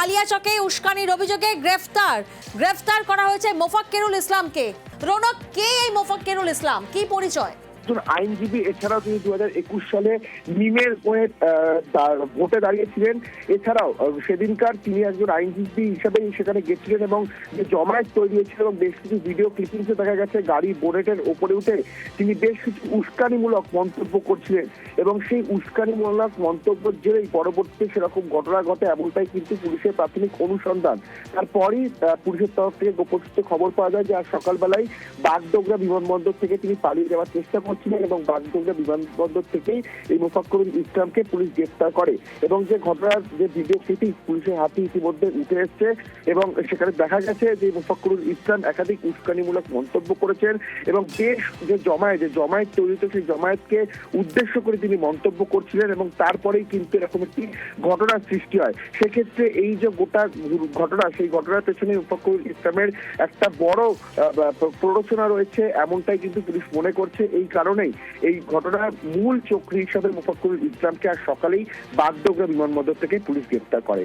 কালিয়াচকে উস্কানির অভিযোগে গ্রেফতার করা হয়েছে মোফাক্কেরুল ইসলামকে। রৌনক, কে এই মোফাক্কেরুল ইসলাম, কি পরিচয়? আইনজীবী, এছাড়াও তিনি 2021 সালে মিমের হয়ে ভোটে দাঁড়িয়েছিলেন। এছাড়াও সেদিনকার তিনি একজন আইনজীবী হিসাবে সেখানে গেছিলেন এবং যে জমায়েত তৈরি হয়েছিল এবং বেশ কিছু ভিডিও ক্লিপিংসে দেখা গেছে গাড়ি বোনেটের ওপরে উঠে তিনি বেশ কিছু উস্কানিমূলক মন্তব্য করছিলেন এবং সেই উস্কানিমূলক মন্তব্যের জেরেই পরবর্তীতে সেরকম ঘটনা ঘটে, এমনটাই কিন্তু পুলিশের প্রাথমিক অনুসন্ধান। তারপরই পুলিশের তরফ থেকে গোপন সূত্রে খবর পাওয়া যায় যে আজ সকালবেলায় বাগডোগরা বিমানবন্দর থেকে তিনি পালিয়ে যাওয়ার চেষ্টা করছিলেন এবং বাগডোগরা বিমানবন্দর থেকেই এই মোফাক্কেরুল ইসলামকে পুলিশ গ্রেফতার করে এবং যে ঘটনার যে ভিডিও ক্লিপিং পুলিশের হাতে ইতিমধ্যে উঠে এসছে এবং সেখানে দেখা গেছে যে মোফাক্কেরুল ইসলাম একাধিক উস্কানিমূলক মন্তব্য করেছেন এবং বেশ যে জমায়েত তৈরি হতো সেই জমায়েতকে উদ্দেশ্য করে তিনি মন্তব্য করছিলেন এবং তারপরেই কিন্তু এরকম একটি ঘটনার সৃষ্টি হয়। সেক্ষেত্রে এই যে গোটা ঘটনা, সেই ঘটনার পেছনে মোফাক্কেরুল ইসলামের একটা বড় প্ররোচনা রয়েছে, এমনটাই কিন্তু পুলিশ মনে করছে। এই কারণেই এই ঘটনার মূল চক্রী হিসাবে মোফাক্কেরুল ইসলামকে আজ সকালেই বাগডোগরা বিমানবন্দর থেকে পুলিশ গ্রেফতার করে।